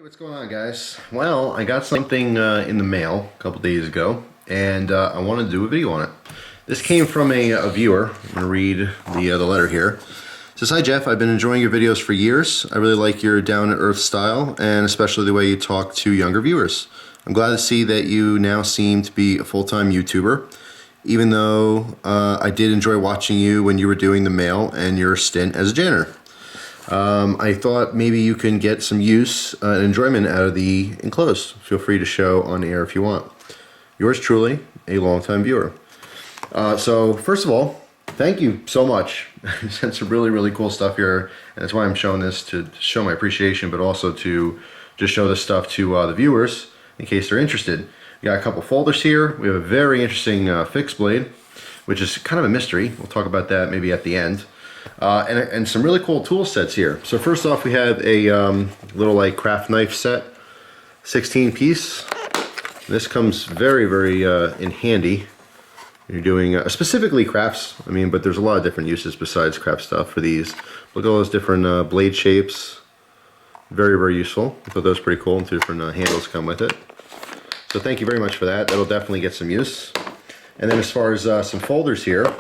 What's going on, guys? Well, I got something in the mail a couple days ago, and I wanted to do a video on it. This came from a viewer. I'm going to read the letter here. It says, "Hi Jeff, I've been enjoying your videos for years. I really like your down-to-earth style, and especially the way you talk to younger viewers. I'm glad to see that you now seem to be a full-time YouTuber, even though I did enjoy watching you when you were doing the mail and your stint as a janitor. I thought maybe you can get some use and enjoyment out of the enclosed. Feel free to show on air if you want. Yours truly, a longtime viewer." So first of all, thank you so much. You sent some really cool stuff here, and that's why I'm showing this, to show my appreciation, but also to just show this stuff to the viewers in case they're interested. We got a couple folders here. We have a very interesting fixed blade, which is kind of a mystery. We'll talk about that maybe at the end. And some really cool tool sets here. So first off, we have a little like craft knife set, 16 piece. This comes very in handy. You're doing specifically crafts, I mean, but there's a lot of different uses besides craft stuff for these. Look at all those different blade shapes. Very useful. I thought that was pretty cool, and two different handles come with it. So thank you very much for that. That'll definitely get some use. And then as far as some folders here,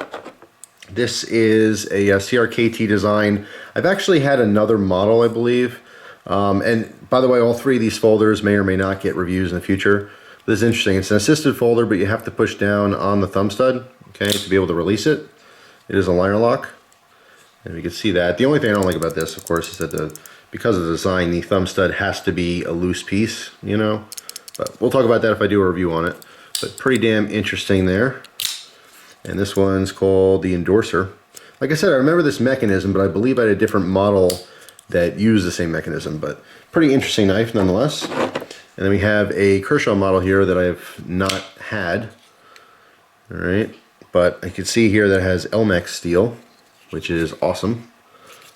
this is a CRKT design. I've actually had another model, I believe. And by the way, all three of these folders may or may not get reviews in the future. This is interesting. It's an assisted folder, but you have to push down on the thumb stud, okay, to be able to release it. It is a liner lock, and you can see that. The only thing I don't like about this, of course, is that because of the design, the thumb stud has to be a loose piece, you know. But we'll talk about that if I do a review on it. But pretty damn interesting there. And this one's called the endorser. Like I said, I remember this mechanism, but I believe I had a different model that used the same mechanism. But pretty interesting knife nonetheless. And then we have a Kershaw model here that I have not had. All right, but I can see here that it has Elmex steel, which is awesome.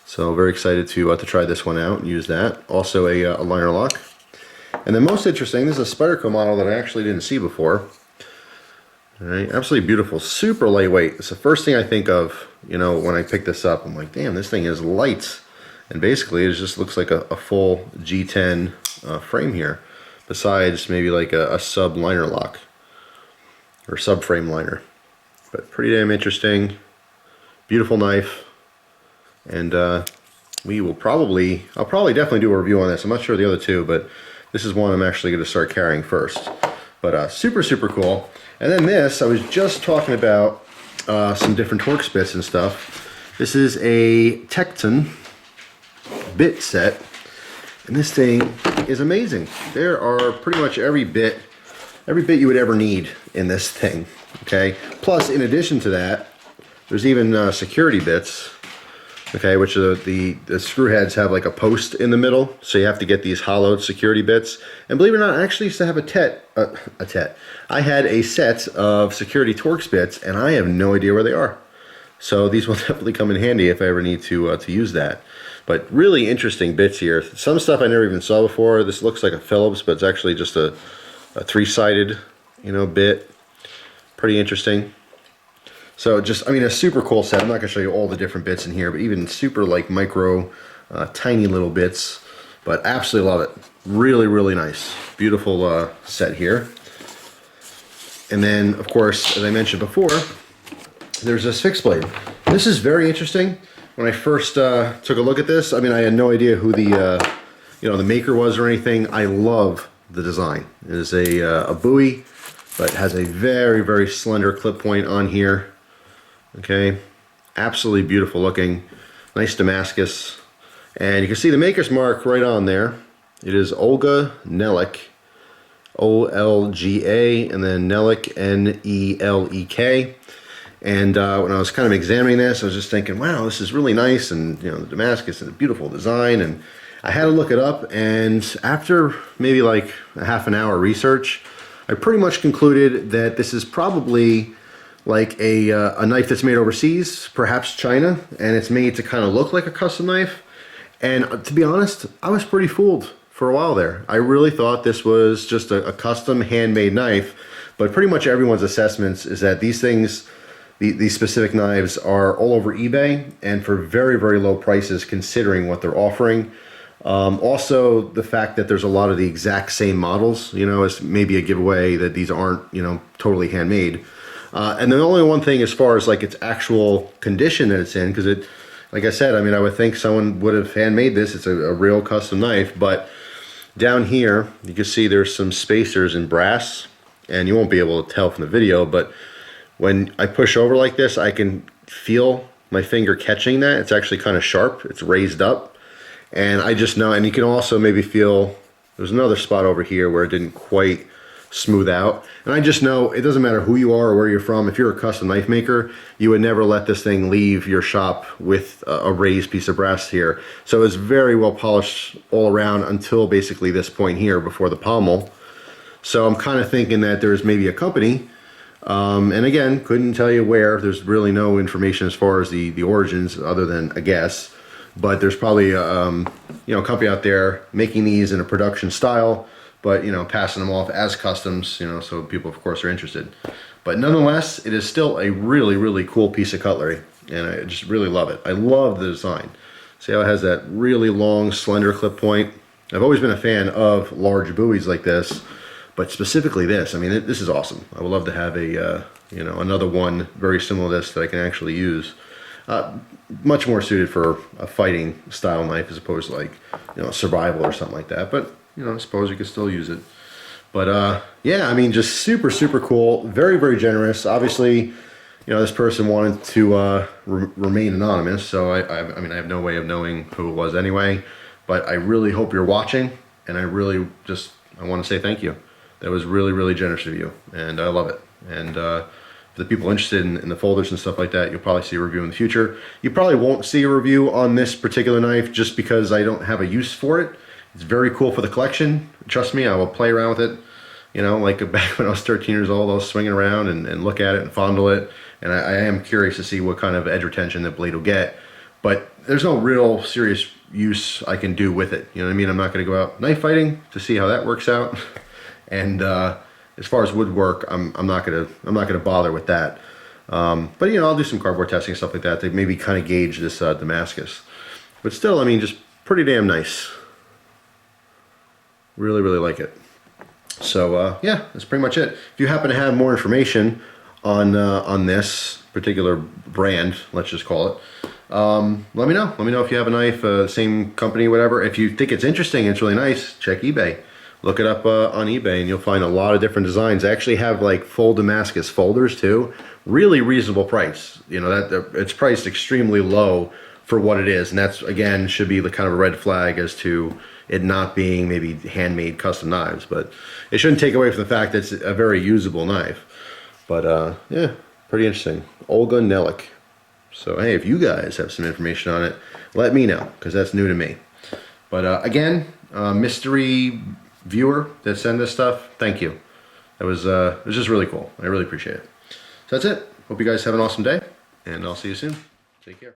So very excited to try this one out and use that. Also a liner lock. And then most interesting, this is a Spyderco model that I actually didn't see before. All right, absolutely beautiful, super lightweight. It's the first thing I think of, you know, when I pick this up. I'm like, damn, this thing is light. And basically, it just looks like a full G10 frame here, besides maybe like a sub liner lock or subframe liner. But pretty damn interesting, beautiful knife. And I'll probably definitely do a review on this. I'm not sure of the other two, but this is one I'm actually going to start carrying first. But super cool. And then this, I was just talking about some different Torx bits and stuff. This is a Tecton Bit Set, and this thing is amazing. There are pretty much every bit you would ever need in this thing. Okay. Plus, in addition to that, there's even security bits. Okay, which are the screw heads have like a post in the middle, so you have to get these hollowed security bits. And believe it or not, I actually used to have I had a set of security Torx bits, and I have no idea where they are. So these will definitely come in handy if I ever need to use that. But really interesting bits here. Some stuff I never even saw before. This looks like a Phillips, but it's actually just a three-sided, you know, bit. Pretty interesting. So just, I mean, a super cool set. I'm not going to show you all the different bits in here, but even super like micro, tiny little bits. But absolutely love it. Really nice. Beautiful set here. And then, of course, as I mentioned before, there's this fixed blade. This is very interesting. When I first took a look at this, I mean, I had no idea who the, the maker was or anything. I love the design. It is a buoy, but has a very slender clip point on here. Okay, absolutely beautiful looking, nice Damascus, and you can see the maker's mark right on there. It is Olga Nelek, O-L-G-A, and then Nelek, N-E-L-E-K. And when I was kind of examining this, I was just thinking, wow, this is really nice, and you know, the Damascus is a beautiful design. And I had to look it up, and after maybe like a half an hour research, I pretty much concluded that this is probably like a knife that's made overseas, perhaps China, and it's made to kind of look like a custom knife. And to be honest, I was pretty fooled for a while there. I really thought this was just a custom handmade knife, but pretty much everyone's assessments is that these things, these specific knives, are all over eBay and for very low prices considering what they're offering. Also, the fact that there's a lot of the exact same models, you know, is maybe a giveaway that these aren't, you know, totally handmade. And the only one thing as far as like its actual condition that it's in, because it, like I said, I mean, I would think someone would have handmade this. It's a real custom knife, but down here, you can see there's some spacers in brass, and you won't be able to tell from the video, but when I push over like this, I can feel my finger catching that. It's actually kind of sharp. It's raised up. And I just know, and you can also maybe feel, there's another spot over here where it didn't quite smooth out. And I just know it doesn't matter who you are or where you're from. If you're a custom knife maker, you would never let this thing leave your shop with a raised piece of brass here. So it's very well polished all around until basically this point here before the pommel. So I'm kind of thinking that there's maybe a company, and again, couldn't tell you where. There's really no information as far as the origins other than a guess. But there's probably you know, a company out there making these in a production style, but you know, passing them off as customs, you know, so people of course are interested. But nonetheless, it is still a really cool piece of cutlery, and I just really love it. I love the design. See how it has that really long slender clip point. I've always been a fan of large buoys like this, but specifically this. I mean, this is awesome. I would love to have a you know, another one very similar to this that I can actually use. Much more suited for a fighting style knife as opposed to like, you know, survival or something like that. But you know, I suppose you could still use it. But yeah, I mean, just super cool. Very generous. Obviously, you know, this person wanted to remain anonymous, so I mean, I have no way of knowing who it was anyway. But I really hope you're watching, and I really just I want to say thank you. That was really generous of you, and I love it. And for the people interested in the folders and stuff like that, you'll probably see a review in the future. You probably won't see a review on this particular knife just because I don't have a use for it. It's very cool for the collection. Trust me, I will play around with it. You know, like back when I was 13 years old, I was swinging around and look at it and fondle it. And I am curious to see what kind of edge retention the blade will get. But there's no real serious use I can do with it. You know what I mean? I'm not going to go out knife fighting to see how that works out. And as far as woodwork, I'm not gonna bother with that. But you know, I'll do some cardboard testing and stuff like that to maybe kind of gauge this Damascus. But still, I mean, just pretty damn nice. Really like it. So yeah, that's pretty much it. If you happen to have more information on this particular brand, let's just call it, let me know. Let me know if you have a knife, same company, whatever. If you think it's interesting, it's really nice, check eBay. Look it up on eBay and you'll find a lot of different designs. I actually have like full Damascus folders too. Really reasonable price. You know, that it's priced extremely low for what it is. And that's, again, should be the kind of a red flag as to it not being maybe handmade custom knives. But it shouldn't take away from the fact that it's a very usable knife. But yeah, pretty interesting. Olga Nelek. So hey, if you guys have some information on it, let me know, because that's new to me. But again, mystery viewer that sent this stuff, thank you. It was just really cool. I really appreciate it. So that's it. Hope you guys have an awesome day, and I'll see you soon. Take care.